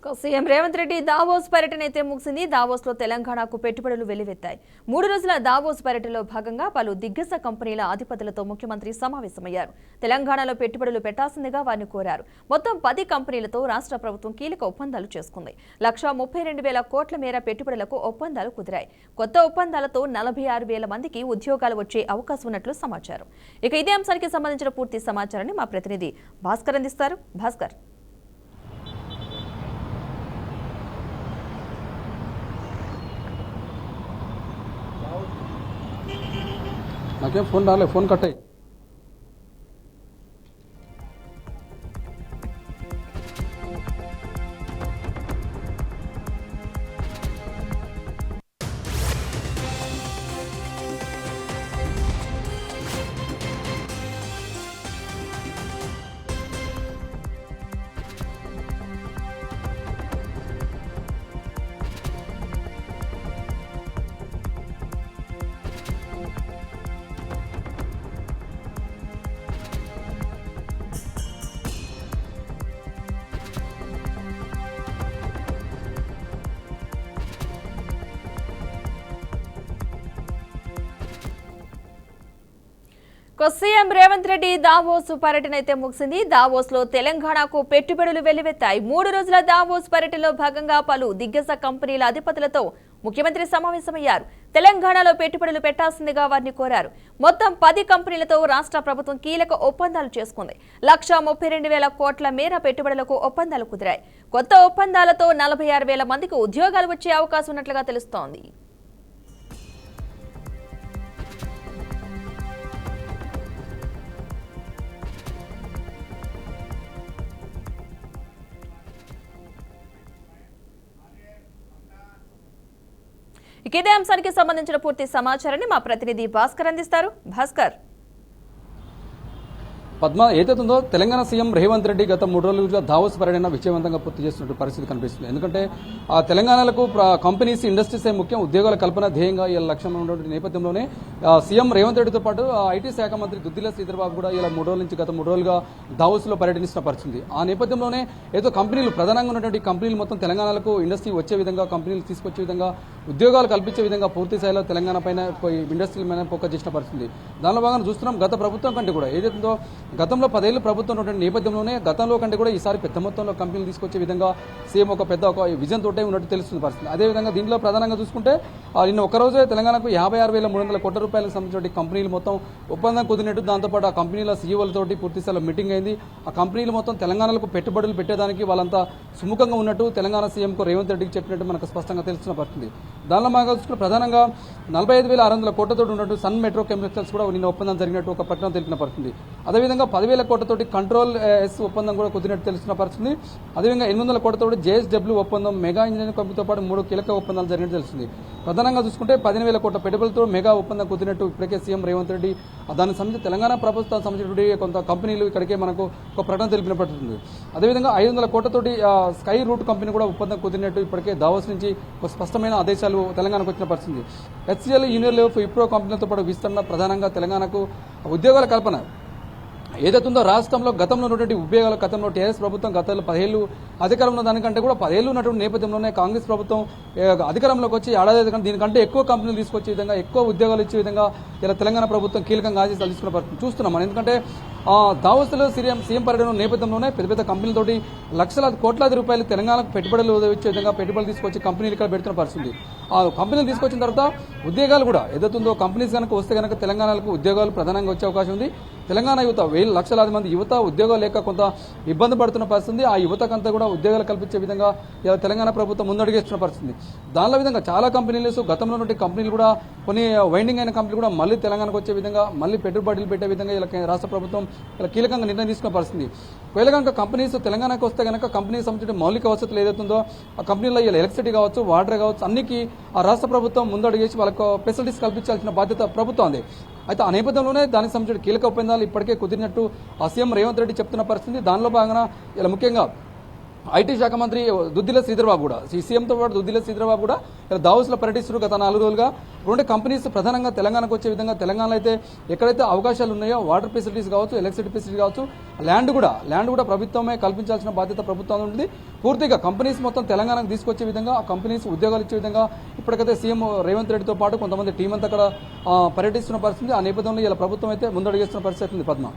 CM Revanth Reddy Davos పర్యటన అయితే ముగిసింది. దావోస్ లో తెలంగాణకు పెట్టుబడులు వెల్లువెత్తాయి. 3 రోజుల దావోస్ పర్యటనలో భాగంగా పలు దిగ్గజ కంపెనీల అధిపతులతో ముఖ్యమంత్రి సమావేశమయ్యారు. తెలంగాణలో పెట్టుబడులు పెట్టాల్సిందిగా వారిని కోరారు. మొత్తం 10 కంపెనీలతో రాష్ట్ర ప్రభుత్వం కీలక ఒప్పందాలు చేసుకుంది. 1,32,000 కోట్ల మేర పెట్టుబడులకు ఒప్పందాలు కుదిరాయి. కొత్త ఒప్పందాలతో 46,000 మందికి ఉద్యోగాలు వచ్చే అవకాశం ఉన్నట్లు సమాచారం. ఇక ఇదే అంశానికి సంబంధించిన పూర్తి సమాచారాన్ని మా ప్రతినిధి భాస్కర్ అందిస్తారు. భాస్కర్, నాకేం ఫోన్ రాలే, ఫోన్ కట్ అయ్యి. సీఎం రేవంత్ రెడ్డి దావోస్ పర్యటన అయితే ముగిసింది. దావోస్ లో తెలంగాణకు పెట్టుబడులు వెల్లువెత్తాయి. 3 రోజుల దావోస్ పర్యటనలో భాగంగా పలు దిగ్గజ కంపెనీల అధిపతులతో ముఖ్యమంత్రి సమావేశమయ్యారు. తెలంగాణలో పెట్టుబడులు పెట్టాల్సిందిగా వారిని కోరారు. మొత్తం 10 కంపెనీలతో రాష్ట్ర ప్రభుత్వం కీలక ఒప్పందాలు చేసుకుంది. 1,32,000 కోట్ల మేర పెట్టుబడులకు ఒప్పందాలు కుదిరాయి. కొత్త ఒప్పందాలతో 46,000 మందికి ఉద్యోగాలు వచ్చే అవకాశం ఉన్నట్లుగా తెలుస్తోంది. ఇదే అంశానికి సంబంధించిన పూర్తి సమాచారాన్ని మా ప్రతినిధి భాస్కర్ అందిస్తారు. భాస్కర్, పద్మ, ఏదైతుందో తెలంగాణ సీఎం రేవంత్ రెడ్డి గత 3 రోజులుగా దావోస్ పర్యటన విజయవంతంగా పూర్తి చేస్తున్న పరిస్థితి కనిపిస్తుంది. ఎందుకంటే ఆ తెలంగాణలకు కంపెనీస్, ఇండస్ట్రీస్ ముఖ్యం, ఉద్యోగాల కల్పన ధ్యేయంగా ఇలా లక్ష్యం ఉన్నటువంటి నేపథ్యంలోనే సీఎం రేవంత్ రెడ్డితో పాటు ఐటీ శాఖ మంత్రి దుద్దిల శ్రీధర్బాబు కూడా ఇలా గత 3 రోజులుగా దావోస్ లో పర్యటిస్తున్న పరిస్థితి. ఆ నేపథ్యంలోనే ఏదో కంపెనీలు, ప్రధానంగా ఉన్నటువంటి కంపెనీలు మొత్తం తెలంగాణకు ఇండస్ట్రీ వచ్చే విధంగా, కంపెనీలు తీసుకొచ్చే విధంగా, ఉద్యోగాలు కల్పించే విధంగా పూర్తి స్థాయిలో తెలంగాణ పైన ఇండస్ట్రీల మీద ఫోకస్ చేసిన పరిస్థితి. దానిలో భాగంగా చూస్తున్నాం గత ప్రభుత్వం కంటే కూడా ఏదైతుందో గతంలో 10 ఏళ్ల ప్రభుత్వం ఉన్నటువంటి నేపథ్యంలోనే గతంలో కంటే కూడా ఈసారి పెద్ద మొత్తంలో కంపెనీలు తీసుకొచ్చే విధంగా సీఎం ఒక విజన్ తోటే ఉన్నట్టు తెలుస్తున్న పరిస్థితి. అదేవిధంగా దీంట్లో ప్రధానంగా చూసుకుంటే నిన్న ఒకరోజే తెలంగాణకు 56,300 కోట్ల రూపాయలకు సంబంధించిన కంపెనీలు మొత్తం ఒప్పందం కుదిరినట్టు, దాంతోపాటు ఆ కంపెనీల సీఈఓలతోటి పూర్తి స్థాయిలో మీటింగ్ అయింది. ఆ కంపెనీలు మొత్తం తెలంగాణకు పెట్టుబడులు పెట్టేదానికి వాళ్ళంతా సుముఖంగా ఉన్నట్టు తెలంగాణ సీఎంకు రేవంత్ రెడ్డికి చెప్పినట్టు మనకు స్పష్టంగా తెలుస్తున్న పరిస్థితి. దానిలో బాగా చూసుకుంటే ప్రధానంగా 45,600 కోట్లతో ఉన్నట్టు సన్ మెట్రో కెమికల్స్ కూడా నిన్న ఒప్పందం జరిగినట్టు ఒక ప్రకటన తెలిపిన పరిస్థితి. అదేవిధంగా 10,000 కోట్లతోటి కంట్రోల్ ఎస్ ఒప్పందం కూడా కుదిరినట్టు తెలుస్తున్న పరిస్థితి. అదేవిధంగా 800 కోట్లతోటి జేఎస్డబ్ల్యూ ఒప్పందం, మెగా ఇంజనీరింగ్ కంపెనీతో పాటు 3 కీలక ఒప్పందాలు జరిగినట్టు తెలుస్తుంది. ప్రధానంగా చూసుకుంటే 15,000 కోట్ల పెట్టుబడులతో మెగా ఒప్పందం కుదిరినట్టు ఇప్పటికే సీఎం రేవంత్ రెడ్డి దానికి సంబంధించి తెలంగాణ ప్రభుత్వానికి సంబంధించినటువంటి కొంత కంపెనీలు ఇక్కడికే మనకు ఒక ప్రకటన తెలిపిన పరిస్థితి. అదేవిధంగా 500 కోట్లతోటి స్కై రూట్ కంపెనీ కూడా ఒప్పందం కుదిరినట్టు ఇప్పటికే దావోస్ నుంచి ఒక స్పష్టమైన ఆదేశాలు తెలంగాణకు వచ్చిన పరిస్థితి. హెచ్సిఎల్, యూనియర్, విప్రో కంపెనీలతో పాటు విస్తరణ, ప్రధానంగా తెలంగాణకు ఉద్యోగాల కల్పన ఏదైతుందో రాష్ట్రంలో గతంలో ఉన్నటువంటి ఉద్యోగాల గతంలో టీఆర్ఎస్ ప్రభుత్వం గతంలో 10 ఏళ్లు అధికారంలో దానికంటే కూడా 10 ఏళ్లు ఉన్నటువంటి నేపథ్యంలోనే కాంగ్రెస్ ప్రభుత్వం అధికారంలోకి వచ్చి ఏడాది దీనికంటే ఎక్కువ కంపెనీలు తీసుకొచ్చే విధంగా, ఎక్కువ ఉద్యోగాలు ఇచ్చే విధంగా ఇలా తెలంగాణ ప్రభుత్వం కీలకంగా ఆదేశాలు తీసుకున్న పరిస్థితి చూస్తున్నాం మనం. ఎందుకంటే దావోస్లో సీఎం పర్యటన నేపథ్యంలోనే పెద్ద పెద్ద కంపెనీలతోటి కోట్లాది రూపాయలు తెలంగాణకు పెట్టుబడులు ఇచ్చే విధంగా పెట్టుబడులు తీసుకొచ్చి కంపెనీలు ఇక్కడ పెడుతున్న పరిస్థితి. ఆ కంపెనీలు తీసుకొచ్చిన తర్వాత ఉద్యోగాలు కూడా ఏదైతుందో కంపెనీస్ కనుక వస్తే కనుక తెలంగాణకు ఉద్యోగాలు ప్రధానంగా వచ్చే అవకాశం ఉంది. తెలంగాణ యువత లక్షలాది మంది యువత ఉద్యోగాలు లేక కొంత ఇబ్బంది పడుతున్న పరిస్థితి. ఆ యువతకంతా కూడా ఉద్యోగాలు కల్పించే విధంగా ఇలా తెలంగాణ ప్రభుత్వం ముందడుగేస్తున్న పరిస్థితి. దానిలో విధంగా చాలా కంపెనీలు, గతంలో ఉన్న కంపెనీలు కూడా, కొన్ని వైండింగ్ అయిన కంపెనీలు కూడా మళ్ళీ తెలంగాణకు వచ్చే విధంగా, మళ్ళీ పెట్టుబడులు పెట్టే విధంగా ఇలా రాష్ట్ర ప్రభుత్వం ఇలా కీలకంగా నిర్ణయం తీసుకున్న పరిస్థితి. ఒకవేళ కనుక కంపెనీస్ తెలంగాణకు వస్తే కనుక కంపెనీకి సంబంధించిన మౌలిక వసతులు ఏదైతుందో ఆ కంపెనీలో ఇలా ఎలక్ట్రిసిటీ కావచ్చు, వాటర్ కావచ్చు, అన్నికి ఆ రాష్ట్ర ప్రభుత్వం ముందడుగేసి వాళ్ళకు ఫెసిలిటీస్ కల్పించాల్సిన బాధ్యత ప్రభుత్వం ఉంది. అయితే ఆ నేపథ్యంలోనే దానికి సంబంధించిన కీలక ఒప్పందాలు ఇప్పటికే కుదిరినట్టు ఆ సీఎం రేవంత్ రెడ్డి చెప్తున్న పరిస్థితి. దానిలో భాగంగా ఇలా ముఖ్యంగా ఐటీ శాఖ మంత్రి దుద్దిల శ్రీధర్బాబు కూడా సీఎంతో పాటు దుద్దిల శ్రీధర్బాబు కూడా దావోస్లో పర్యటిస్తున్నారు గత 4 రోజులుగా. రెండు కంపెనీస్ ప్రధానంగా తెలంగాణకు వచ్చే విధంగా తెలంగాణలో అయితే ఎక్కడైతే అవకాశాలు ఉన్నాయో వాటర్ ఫెసిలిటీస్ కావచ్చు, ఎలక్ట్రిసిటీ ఫెసిలిటీ కావచ్చు, ల్యాండ్ కూడా ప్రభుత్వమే కల్పించాల్సిన బాధ్యత ప్రభుత్వం ఉంటుంది. పూర్తిగా కంపెనీస్ మొత్తం తెలంగాణకు తీసుకొచ్చే విధంగా ఆ కంపెనీస్ ఉద్యోగాలు ఇచ్చే విధంగా ఇప్పటికైతే సీఎం రేవంత్ రెడ్డితో పాటు కొంతమంది టీం అంతా అక్కడ పర్యటిస్తున్న పరిస్థితి. ఆ నేపథ్యంలో ఇలా ప్రభుత్వం అయితే ముందడుగేస్తున్న పరిస్థితి ఉంది. పద్మ.